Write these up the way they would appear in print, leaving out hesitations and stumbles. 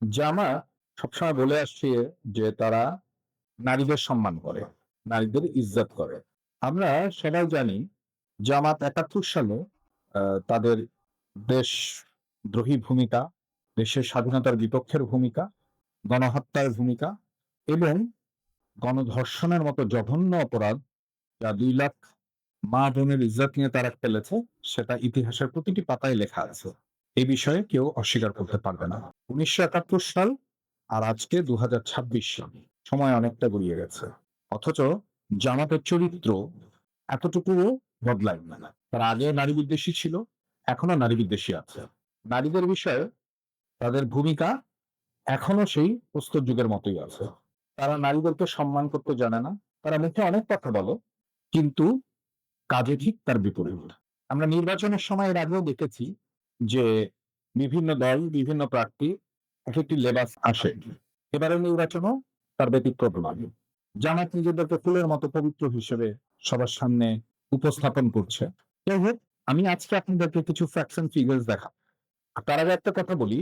জামাত সবসময় বলে আসছে যে তারা নারীদের সম্মান করে, নারীদের ইজ্জত করে। আমরা সবাই জানি জামাত ৭১ সালে তাদের দেশদ্রোহী ভূমিকা, দেশের স্বাধীনতার বিপক্ষের ভূমিকা, গণহত্যার ভূমিকা এবং গণধর্ষণের মতো জঘন্য অপরাধ যা ২ লাখ মা-বোনের ইজ্জত নিয়ে তারা ফেলেছে, সেটা ইতিহাসের প্রতিটি পাতায় লেখা আছে। এই বিষয়ে কেউ অস্বীকার করতে পারবে না। ১৯৭১ সাল আর আজকে ২০২৬ সাল। সময় অনেকটা গড়িয়ে গেছে। অথচ জামাতের চরিত্র এতটুকুও বদলায়নি না। তারা আগেও নারী বিদ্বেষী ছিল, এখনো নারী বিদ্বেষী আছে। নারীদের বিষয়ে তাদের ভূমিকা এখনো সেই প্রস্তর যুগের মতোই আছে। তারা নারীদেরকে সম্মান করতে জানে না। তারা মুখে অনেক কথা বলে, কিন্তু কাজে ঠিক তার বিপরীত। আমরা নির্বাচনের সময় এর আগেও দেখেছি যে বিভিন্ন দল, বিভিন্ন প্রার্থী একেকটি লেবাস আসে। এবারের নির্বাচনেও তার ব্যতিক্রম নয়। জামায়াত নিজেদেরকে ফুলের মতো পবিত্র হিসেবে সবার সামনে উপস্থাপন করছে। যাই হোক, আমি আজকে আপনাদেরকে কিছু ফ্যাক্টস অ্যান্ড ফিগারস দেখাবো। তার আগে একটা কথা বলি,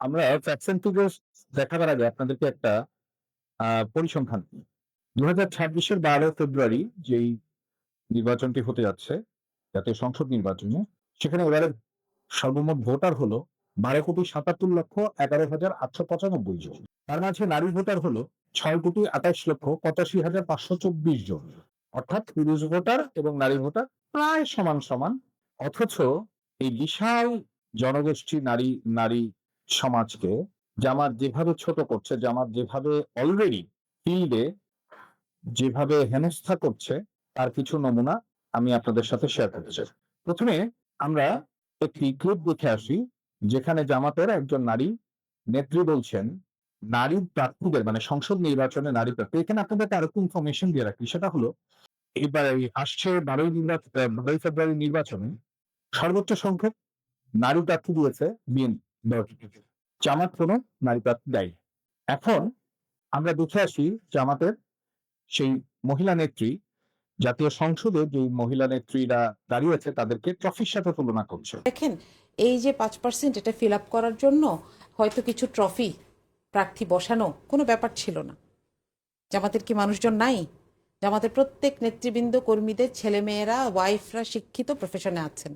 আমরা ফ্যাক্টস অ্যান্ড ফিগারস দেখাবার আগে আপনাদেরকে একটা পরিসংখ্যান দিই। ২০২৬ এর ১২ ফেব্রুয়ারি যেই নির্বাচনটি হতে যাচ্ছে, জাতীয় সংসদ নির্বাচনে, সেখানে এবারে সর্বমোট ভোটার হলো ১২,৭৭,১১,৮৯৫ জন। তার মাঝে নারী ভোটার হলো ৬,২৮,৮৫,৫২৪ জন। অর্থাৎ পুরুষ ভোটার এবং নারী ভোটার প্রায় সমান সমান। অথচ এই বিশাল জনগোষ্ঠী নারী নারী সমাজকে জামাত যেভাবে ছোট করছে, জামাত যেভাবে অলরেডি ফিল্ডে যেভাবে হেনস্থা করছে, তার কিছু নমুনা আমি আপনাদের সাথে শেয়ার করতে চাই। প্রথমে আমরা একটি ক্লিপ দেখে আসি, যেখানে জামাতের একজন নারী নেত্রী বলছেন, নারী প্রার্থীদের মানে সংসদ নির্বাচনে নারী প্রার্থী, এখানে আপনাদেরকে আরেকটু ইনফরমেশন দিয়ে রাখি। সেটা হলো এবার এই আসছে ১২ই ফেব্রুয়ারি নির্বাচনে সর্বোচ্চ সংখ্যক নারী প্রার্থী দিয়েছে বিএনপি। জামাত কোনো নারী প্রার্থী দেয়নি। এখন আমরা দেখে আসি জামাতের সেই মহিলা নেত্রী জাতীয় সংসদে যে মহিলা নেত্রীরা দাঁড়িয়েছে তাদেরকে ট্রফির সাথে তুলনা করছে। দেখেন, এই যে ৫% এটা ফিল আপ করার জন্য হয়তো কিছু ট্রফি প্রার্থী বসানো কোনো ব্যাপার ছিল না। জামাতের কি মানুষজন নাই? জামাতের প্রত্যেক নেতৃবৃন্দ, কর্মীদের ছেলেমেয়েরা, ওয়াইফরা শিক্ষিত প্রফেশনে আছেন।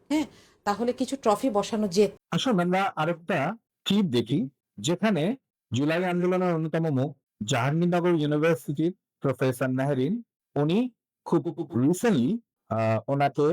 হ্যাঁ, তাহলে কিছু ট্রফি বসানো যেত। আসলে আমরা আরেকটা ক্লিপ দেখি, যেখানে জুলাই আন্দোলনের অন্যতম মুখ জাহাঙ্গীরনগর ইউনিভার্সিটির প্রফেসর মেহরিন, উনি খুব রিসেন্টলি ওনাকে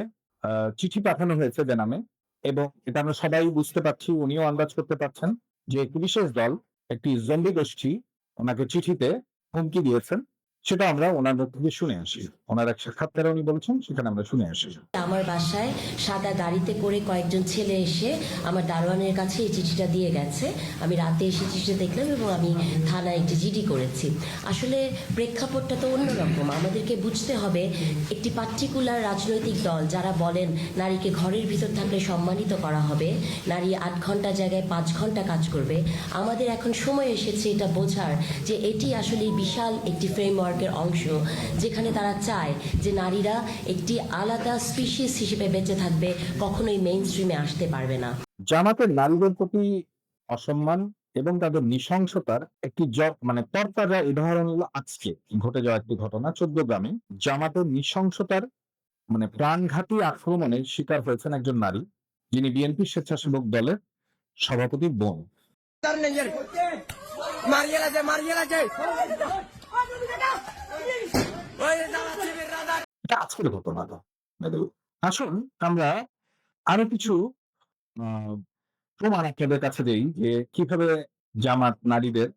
চিঠি পাঠানো হয়েছে বেনামে, এবং এটা আমরা সবাই বুঝতে পারছি, উনিও আন্দাজ করতে পারছেন যে একটি বিশেষ দল, একটি জঙ্গি গোষ্ঠী ওনাকে চিঠিতে হুমকি দিয়েছেন। সেটা আমরা ওনার মুখ থেকে শুনে আসি। ওনার এক সাক্ষাৎকারে উনি বলছেন, সেখানে আমরা শুনে আসি। আমার বাসায় সাদা গাড়িতে করে কয়েকজন ছেলে এসে আমার দারোয়ানের কাছে এই চিঠিটা দিয়ে গেছে। আমি রাতে এসে চিঠিটা দেখলাম এবং আমি থানায় একটি জিডি করেছি। আসলে প্রেক্ষাপটটা তো অন্যরকম। আমাদেরকে বুঝতে হবে, একটি পার্টিকুলার রাজনৈতিক দল যারা বলেন নারীকে ঘরের ভিতর থাকলে সম্মানিত করা হবে, নারী ৮ ঘন্টা জায়গায় ৫ ঘন্টা কাজ করবে, আমাদের এখন সময় এসেছে এটা বোঝার যে এটি আসলে বিশাল একটি ফ্রেমওয়ার্কের অংশ, যেখানে তারা চায় যে নারীরা একটি আলাদা স্পিসিস হিসেবে বেঁচে থাকবে, কখনোই মেইন স্ট্রিমে আসতে পারবে না। জামাতের নারীদের প্রতি অসম্মান এবং তাদের নৃশংসতার একটি মানে তরতাজা উদাহরণ হলো আজকে ঘটে যাওয়া একটি ঘটনা। ১৪ গ্রামে জামাতের নৃশংসতার মানে প্রাণঘাতী আক্রমণের শিকার হয়েছেন একজন নারী, যিনি বিএনপি স্বেচ্ছাসেবক দলের সভাপতির বোন। এটা আজকের ঘটনা না। আসুন আমরা আরো কিছু আহ প্রমাণ আপনাদের কাছে দেই যে কিভাবে জামাত নারীদের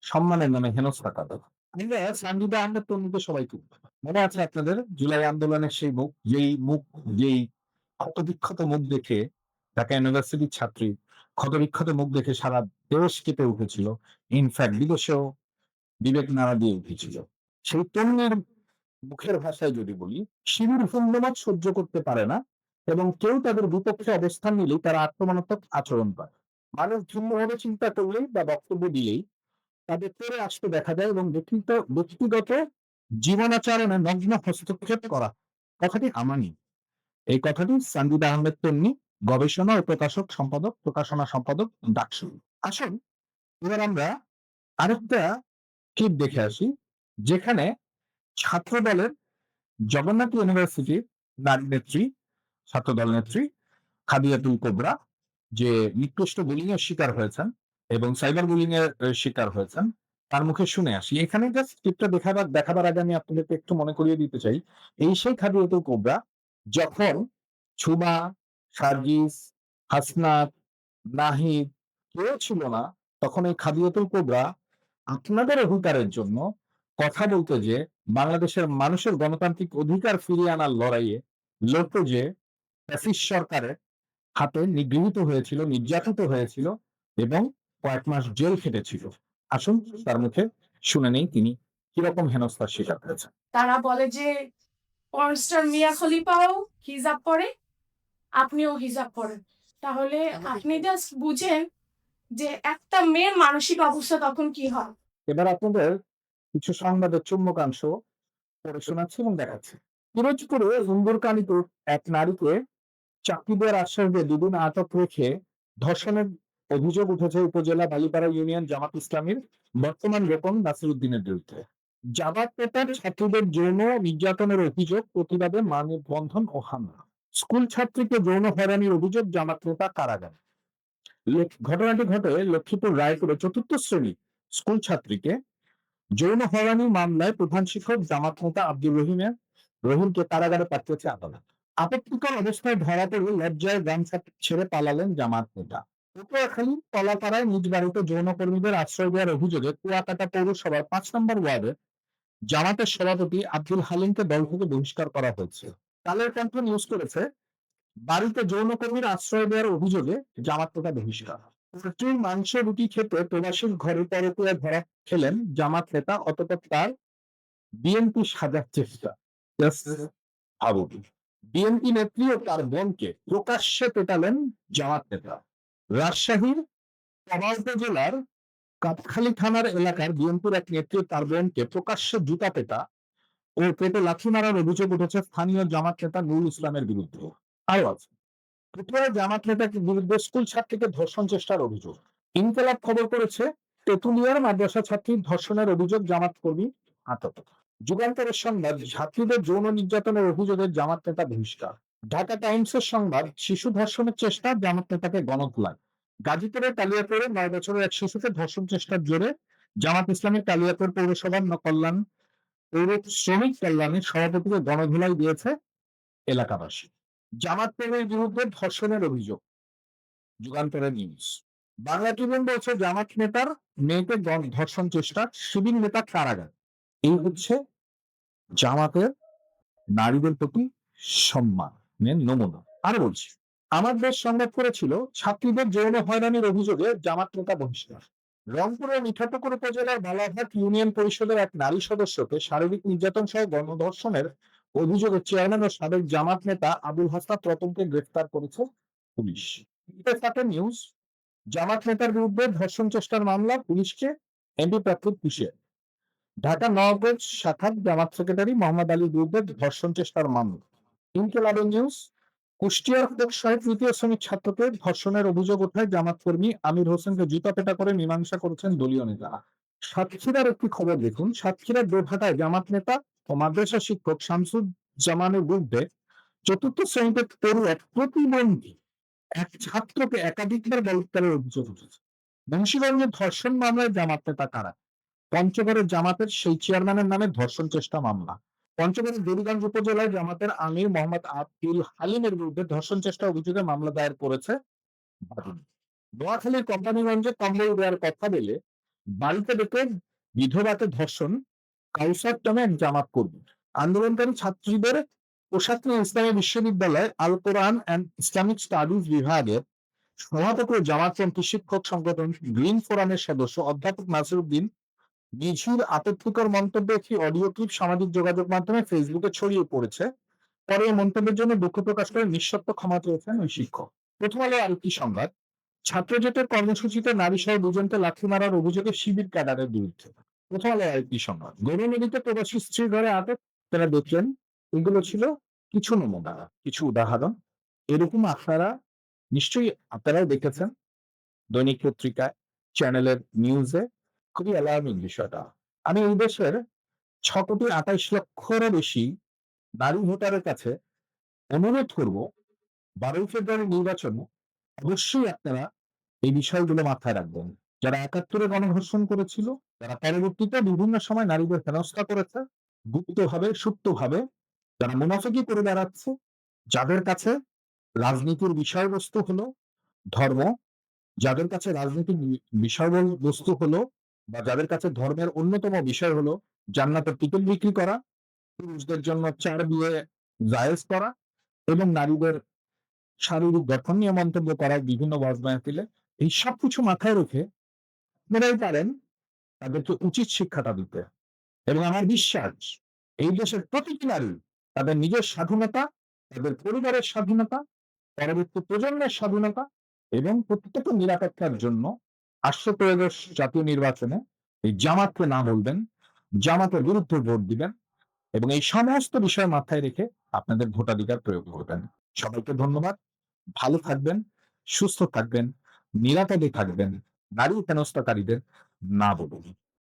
সম্মানের নামে হেনস্থা করে। আমরা সানজিদা আহমেদ তন্মীকে সবাই খুব মনে আছে আপনাদের, জুলাই আন্দোলনের সেই মুখ, যেই ক্ষতবিক্ষত মুখ দেখে, ঢাকা ইউনিভার্সিটির ছাত্রী ক্ষতবিক্ষত মুখ দেখে সারা দেশ কেঁপে উঠেছিল, ইনফ্যাক্ট বিদেশেও বিবেক নাড়া দিয়ে উঠেছিল। সেই তন্মীর মুখের ভাষায় যদি বলি, শিবির ধন্যবাদ সহ্য করতে পারে না এবং কেউ তাদের বিপক্ষে অবস্থান নিলেই তারা আক্রমণাত্মক আচরণ করে। মানুষ ভিন্নভাবে চিন্তা করলেই বা বক্তব্য দিলেই তাদের তেড়ে আসতে দেখা যায় এবং ব্যক্তিগত জীবনাচরণে নগ্ন হস্তক্ষেপ করা। কথাটি আমানি, এই কথাটি সানজিদা আহমেদ তন্নি, গবেষণা ও প্রকাশনা সম্পাদক, ডাকসু। আসুন এবার আমরা আরেকটা ক্লিপ দেখে আসি, যেখানে ছাত্র দলের জগন্নাথ ইউনিভার্সিটির নারী নেত্রী, ছাত্রদল নেত্রী খাদিজাতুল কোবরা যে নিকৃষ্ট বুলিং এর শিকার হয়েছেন এবং সাইবার বুলিং এর শিকার হয়েছেন, তার মুখে শুনে আসি। এখানে জাস্ট ক্লিপটা দেখাবার আগে আমি আপনাদেরকে একটু মনে করিয়ে দিতে চাই, এই সেই খাদিজাতুল কোবরা যখন ছুমা, সার্জিস, হাসনাত, নাহিদ কেউ ছিল না, তখন এই খাদিজাতুল কোবরা আপনাদের অধিকারের জন্য কথা বলতে, যে বাংলাদেশের মানুষের গণতান্ত্রিক অধিকার ফিরিয়ে আনার লড়াইয়ে লড়তে, যে ফ্যাসিস্ট সরকারের হাতে নিগৃহীত হয়েছিল, নির্যাতিত হয়েছিল এবং কয়েক মাস জেল খেটেছিল। আসুন তার মুখে শুনে নেই তিনি কিরকম হেনস্থার শিকার হয়েছেন। তারা বলে যে পর্নস্টার মিয়া খলিফাও হিজাব পরে, আপনিও হিজাব পরেন, তাহলে আপনি জাস্ট বুঝেন যে একটা মেয়ের মানসিক অবস্থা তখন কি হয়। এবার আপনাদের কিছু সংবাদের চুম্বকাংশ পড়ে শোনাচ্ছি এবং দেখাচ্ছি। পিরোজপুরে ইন্দুরকানীতে এক নারীকে চাকরি দেওয়ার আশ্বাস দিয়ে দুদিন আটক রেখে ধর্ষণের অভিযোগ উঠেছে উপজেলা বালিপাড়া ইউনিয়ন জামাত ইসলামীর বর্তমান রোকন নাসিরউদ্দিনের বিরুদ্ধে। জামাত নেতার ছাত্রীদের যৌন নির্যাতনের অভিযোগ প্রতিবাদে মানববন্ধন ও হামলা। স্কুল ছাত্রীকে যৌন হয়রানির অভিযোগ, জামাত নেতা কারাগারে। ঘটনাটি ঘটে লক্ষ্মীপুর রায়পুরে চতুর্থ শ্রেণী স্কুল ছাত্রীকে যৌন হয়রানি মামলায় প্রধান শিক্ষক জামাত নেতা আব্দুর রহিমকে কারাগারে পাঠিয়েছে আদালত। আপত্তিকর অবস্থায় ধরা পড়ে লজ্জায় গামছা ছেড়ে পালালেন জামাত নেতা। পটুয়াখালী কলাপাড়ায় নিজ বাড়িতে যৌনকর্মীদের আশ্রয় দেওয়ার অভিযোগে কুয়াকাটা পৌরসভার ৫ নম্বর ওয়ার্ডের জামাতের সভাপতি আব্দুল হালিমকে দল থেকে বহিষ্কার করা হয়েছে। কালের কণ্ঠ নিউজ করেছে, বাড়িতে যৌনকর্মীর আশ্রয় দেওয়ার অভিযোগে জামাত নেতা বহিষ্কার। পোল্ট্রির মাংস রুটি খেতে প্রবাসীর ঘরে পরকীয়া ধরা খেলেন জামাত নেতা, অতঃপর তার বিএনপি সাজার চেষ্টা। Just ভাবুন, বিএনপি নেত্রী ও তার বোনকে প্রকাশ্যে পেটালেন জামাত নেতা। রাজশাহীর কবাই উপজেলার কাপখালী থানার এলাকার বিএনপির এক নেত্রী ও তার বোনকে প্রকাশ্যে জুতা পেটা ও পেটে লাথি মারার অভিযোগ উঠেছে স্থানীয় জামাত নেতা নুরুল ইসলামের বিরুদ্ধে। আরো আছে, পুতুয়ায় জামাত নেতার বিরুদ্ধে স্কুল ছাত্রীকে ধর্ষণ চেষ্টার অভিযোগ। ইনকিলাব খবর করেছে, তেতুলিয়ার মাদ্রাসা ছাত্রীর ধর্ষণের অভিযোগ, জামাত কর্মী আটক। যুগান্তরের সংবাদ, ছাত্রীদের যৌন নির্যাতনের অভিযোগে জামাত নেতা বহিষ্কার। ঢাকা টাইমসের সংবাদ, শিশু ধর্ষণের চেষ্টা, জামাত নেতাকে গণধোলাই। গাজীপুরের কালিয়াকৈরে ৯ বছরের এক শিশুকে ধর্ষণ চেষ্টার জেরে জামাত ইসলামের কালিয়াকৈর পৌরসভার পৌর শ্রমিক কল্যাণের সভাপতিকে গণধোলাই দিয়েছে এলাকাবাসী। জামাত কর্মীর বিরুদ্ধে ধর্ষণের অভিযোগ। যুগান্তরের নিউজ। বাংলা ট্রিবিউন বলছে, জামাত নেতার মেয়েকে ধর্ষণ চেষ্টা, শিবির নেতা কারাগার। এই হচ্ছে জামাতের নারীদের প্রতি সম্মানের নমুনা। আরো বলছি, আমার দেশ সংবাদ করেছিল, ছাত্রীদের যৌন হয়রানির অভিযোগে জামাত নেতা বহিষ্কার। রংপুরের মিঠাপুকুর উপজেলার বালাঘাট ইউনিয়ন পরিষদের এক নারী সদস্যকে শারীরিক নির্যাতন সহ গণধর্ষণের অভিযোগে চেয়ারম্যান ও সাবেক জামাত নেতা আবুল হাসনাত রতনকে গ্রেফতার করেছে পুলিশ। ইত্তেফাকের নিউজ, জামাত নেতার বিরুদ্ধে ধর্ষণ চেষ্টার মামলা, পুলিশকে এমপি প্রার্থীর হুঁশিয়ারি। ঢাকা নওগাঁ শাখার জামাত সেক্রেটারি মোহাম্মদ আলীর বিরুদ্ধে ধর্ষণ চেষ্টার মামলা। ইনকিলাবের নিউজ, কুষ্টিয়ার কোকশাহের তৃতীয় শ্রেণীর ছাত্রকে ধর্ষণের অভিযোগ ওঠায় জামাত কর্মী আমির হোসেনকে জুতাপেটা করে মীমাংসা করেছেন দলীয় নেতারা। সাতক্ষীরার একটি খবর দেখুন, সাতক্ষীরার দোরহাটায় জামাত নেতা ও মাদ্রাসা শিক্ষক শামসুজ্জামানের বিরুদ্ধে চতুর্থ শ্রেণীতে পড়ুয়া প্রতিবন্ধী এক ছাত্রকে একাধিকবার বলাৎকারের অভিযোগ উঠেছে। বংশীগঞ্জের ধর্ষণ মামলায় জামাত নেতা কারা? পঞ্চগড়ের জামাতের সেই চেয়ারম্যানের নামে ধর্ষণ চেষ্টা মামলা। পঞ্চগড়ের দেবীগঞ্জ উপজেলায় জামাতের আমির মোহাম্মদ আব্দুল হালিমের বিরুদ্ধে ধর্ষণ চেষ্টা অভিযোগে মামলা দায়ের করেছে বাদী। নোয়াখালীর কোম্পানিগঞ্জে কম্বল দেওয়ার কথা বলে বাড়িতে ডেকে বিধবাকে ধর্ষণ, কাউসার নামে এক জামাত কর্মী। আন্দোলনকারী ছাত্রীদের পোশাক নিয়ে ইসলামী বিশ্ববিদ্যালয় আল কোরআন অ্যান্ড ইসলামিক স্টাডিজ বিভাগের সভাপতি ও জামাতপন্থী শিক্ষক সংগঠন গ্রিন ফোরামের সদস্য অধ্যাপক নাসিরউদ্দিন নিঝুর আপত্তিকর মন্তব্যে একটি অডিও ক্লিপ সামাজিক যোগাযোগ মাধ্যমে ফেসবুকে ছড়িয়ে পড়েছে। পরে এই মন্তব্যের জন্য দুঃখ প্রকাশ করে নিঃশর্ত ক্ষমা চেয়েছেন ওই শিক্ষক। প্রথম আলো আরেকটি সংবাদ, ছাত্রজোটের কর্মসূচিতে নারী সহ দুজনকে লাথি মারার অভিযোগে শিবির ক্যাডারের বিরুদ্ধে। প্রথম আলো আরেকটি সংবাদ, গরু নদীতে প্রবাসী স্ত্রীর ঘরে আটক। তারা দেখলেন, এগুলো ছিল কিছু নমুনা, কিছু উদাহরণ। এরকম আপনারা নিশ্চয়ই আপনারাও দেখেছেন দৈনিক পত্রিকায়, চ্যানেলের নিউজে খুবই অ্যালার্মিং বিষয়টা। আমি এই দেশের ৬,২৮,০০,০০০-রও বেশি নারী ভোটারের কাছে অনুরোধ করব ১২ই ফেব্রুয়ারি নির্বাচনে অবশ্যই আপনারা এই বিষয়গুলো মাথায় রাখবেন। যারা ৭১ এ গণধর্ষণ করেছিল, যারা পরবর্তীতে বিভিন্ন সময় নারীদের হেনস্থা করেছে, গুপ্তভাবে, সুপ্তভাবে যারা মুনাফিকি করে বেড়াচ্ছে, যাদের কাছে রাজনীতির বিষয়বস্তু হলো ধর্ম, যাদের কাছে রাজনীতির বিষয়বস্তু হলো বা যাদের কাছে ধর্মের অন্যতম বিষয় হলো জান্নাতের টিকিট বিক্রি করা, পুরুষদের জন্য ৪ বিয়ে জায়েজ করা এবং নারীদের শারীরিক গঠন নিয়ে মন্তব্য করা বিভিন্ন ওয়াজ মাহফিলে, এই সবকিছু মাথায় রেখে আপনারাই পারেন তাদেরকে উচিত শিক্ষাটা দিতে। এবং আমার বিশ্বাস এই দেশের প্রতিটি নারী তাদের নিজের স্বাধীনতা, তাদের পরিবারের স্বাধীনতা, পরবর্তী প্রজন্মের স্বাধীনতা এবং প্রত্যেকের নিরাপত্তার জন্য আসন্ন ত্রয়োদশ জাতীয় নির্বাচনে এই জামাতকে না বলবেন, জামাতের বিরুদ্ধে ভোট দিবেন এবং এই সমস্ত বিষয় মাথায় রেখে আপনাদের ভোটাধিকার প্রয়োগ করবেন। সবাইকে ধন্যবাদ। ভালো থাকবেন, সুস্থ থাকবেন, নিরাপদে থাকবেন। নারী হেনস্থাকারীদের না বলুন।